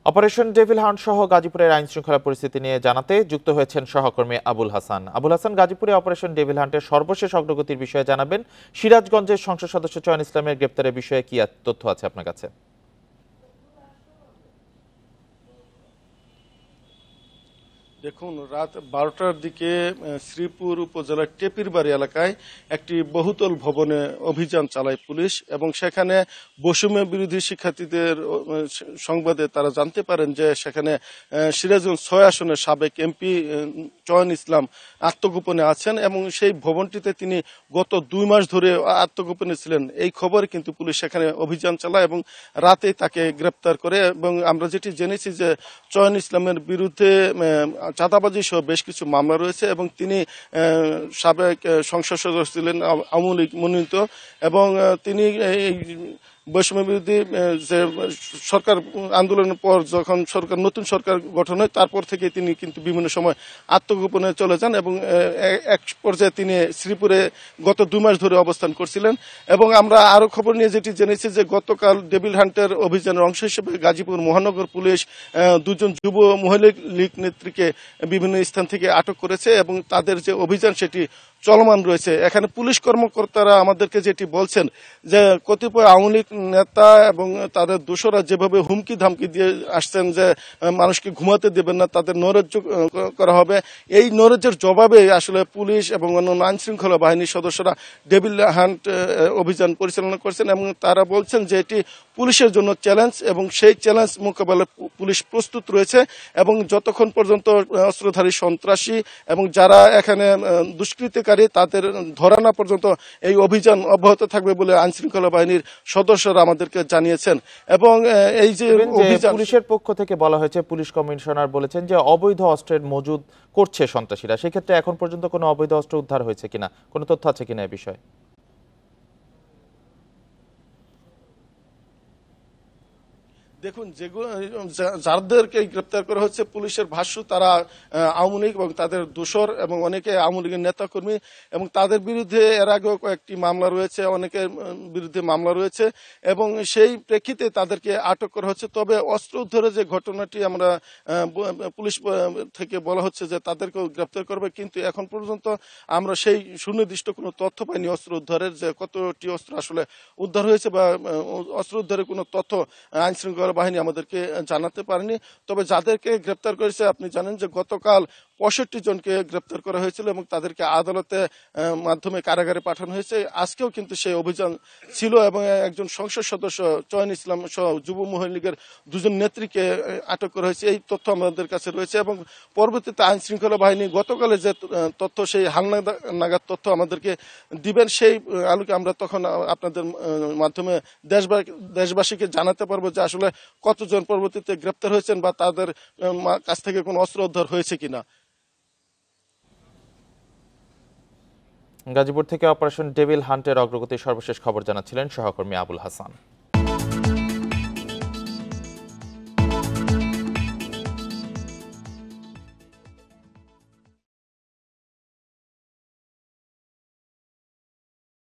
Operation devil hunt সহ গাজীপুরের আইন শৃঙ্খলা পরিস্থিতি নিয়ে জানাতে যুক্ত হয়েছেন সহকর্মী আবুল হাসান। আবুল হাসান, গাজীপুরে অপারেশন ডেভিল হান্টের সর্বশেষ অগ্রগতির বিষয়ে জানাবেন। সিরাজগঞ্জের সংসদ সদস্য চয়ন ইসলামের গ্রেপ্তারের বিষয়ে কি তথ্য আছে আপনার কাছে? দেখুন, রাত 12টার দিকে শ্রীপুর উপজেলার টেপিরবাড়ি এলাকায় একটি বহুতল ভবনে অভিযান চালায় পুলিশ এবং সেখানে বৈষম্য বিরোধী শিক্ষার্থীদের সংবাদে তারা জানতে পারেন যে সেখানে সিরাজগঞ্জ ৬ আসনের সাবেক এমপি চয়ন ইসলাম আত্মগোপনে আছেন এবং সেই ভবনটিতে তিনি গত 2 মাস ধরে আত্মগোপনে ছিলেন। এই খবরে কিন্তু পুলিশ সেখানে অভিযান চালায় এবং রাতে তাকে গ্রেপ্তার করে। এবং আমরা যেটি জেনেছি যে চয়ন ইসলামের বিরুদ্ধে চাঁদাবাজি সহ বেশ কিছু মামলা রয়েছে এবং তিনি সাবেক সংসদ সদস্য ছিলেন, আওয়ামী লীগ মনোনীত, এবং তিনি এই বৈষম্য বিরোধী যে সরকার আন্দোলনের পর যখন নতুন সরকার গঠন হয় তারপর থেকে তিনি কিন্তু বিভিন্ন সময় আত্মগোপনে চলে যান এবং এক পর্যায়ে তিনি শ্রীপুরে গত 2 মাস ধরে অবস্থান করছিলেন। এবং আমরা আরো খবর নিয়ে যেটি জেনেছি যে গতকাল ডেভিল হান্টের অভিযানের অংশ হিসেবে গাজীপুর মহানগর পুলিশ 2জন যুব মহিলা লীগ নেত্রীকে বিভিন্ন স্থান থেকে আটক করেছে এবং তাদের যে অভিযান সেটি চলমান রয়েছে। এখানে পুলিশ কর্মকর্তারা আমাদেরকে যেটি বলছেন যে কতিপয় আওয়ামী লীগ নেতা এবং তাদের দোসররা যেভাবে হুমকি ধামকি দিয়ে আসছেন যে মানুষকে ঘুমাতে দেবেন না, তাদের নৈরাজ্য করা হবে, এই নৈরাজ্যের জবাবে আসলে পুলিশ এবং অন্যান্য আইন শৃঙ্খলা বাহিনীর সদস্যরা ডেভিল হান্ট অভিযান পরিচালনা করছেন এবং তারা বলছেন যে এটি পুলিশের জন্য চ্যালেঞ্জ এবং সেই চ্যালেঞ্জ মোকাবেলায় পুলিশ প্রস্তুত রয়েছে এবং যতক্ষণ পর্যন্ত অস্ত্রধারী সন্ত্রাসী এবং যারা এখানে দুষ্কৃতিকারী তাদের ধরা না পর্যন্ত এই অভিযান অব্যাহত থাকবে বলে আইন শৃঙ্খলা বাহিনীর সদস্যরা আমাদেরকে জানিয়েছেন। এবং এই যে পুলিশের পক্ষ থেকে বলা হয়েছে, পুলিশ কমিশনার বলেছেন যে অবৈধ অস্ত্রের মজুদ করছে সন্ত্রাসীরা। সেক্ষেত্রে এখন পর্যন্ত কোনো অবৈধ অস্ত্র উদ্ধার হয়েছে কিনা, কোনো তথ্য আছে কিনা এই বিষয়ে? দেখুন, যেগুলো যাদেরকে গ্রেপ্তার করা হচ্ছে পুলিশের ভাষ্য তারা আওয়ামী লীগ এবং তাদের দোসর এবং অনেকে আওয়ামী লীগের নেতাকর্মী এবং তাদের বিরুদ্ধে এর আগেও কয়েকটি মামলা রয়েছে, অনেকের বিরুদ্ধে মামলা রয়েছে এবং সেই প্রেক্ষিতে তাদেরকে আটক করা হচ্ছে। তবে অস্ত্র উদ্ধারের যে ঘটনাটি আমরা পুলিশ থেকে বলা হচ্ছে যে তাদেরকেও গ্রেপ্তার করবে, কিন্তু এখন পর্যন্ত আমরা সেই সুনির্দিষ্ট কোনো তথ্য পাইনি অস্ত্র উদ্ধারের, যে কতটি অস্ত্র আসলে উদ্ধার হয়েছে বা অস্ত্র উদ্ধারের কোনো তথ্য আইন শৃঙ্খলা বাহিনী আমাদেরকে জানাতে পারেনি। তবে যাদেরকে গ্রেপ্তার করেছে আপনি জানেন যে গতকাল 65 জনকে গ্রেপ্তার করা হয়েছিল এবং তাদেরকে আদালতে মাধ্যমে কারাগারে পাঠানো হয়েছে। আজকেও কিন্তু সেই অভিযান ছিল এবং একজন সংসদ সদস্য চয়ন ইসলাম সহ যুব মহিলা লীগের 2জন নেত্রীকে আটক করা হয়েছে, এই তথ্য আমাদের কাছে রয়েছে। এবং পরবর্তীতে আইন শৃঙ্খলা বাহিনী গতকালে যে তথ্য, সেই হালনাগাদ তথ্য আমাদেরকে দিবেন, সেই আলোকে আমরা তখন আপনাদের মাধ্যমে দেশবাসীকে জানাতে পারবো যে আসলে কতজন পরবর্তীতে গ্রেপ্তার হয়েছেন বা তাদের কাছ থেকে কোনো অস্ত্র উদ্ধার হয়েছে কিনা। গাজীপুর থেকে অপারেশন ডেভিল হান্টের অগ্রগতির সর্বশেষ খবর জানাচ্ছিলেন সহকর্মী আবুল হাসান।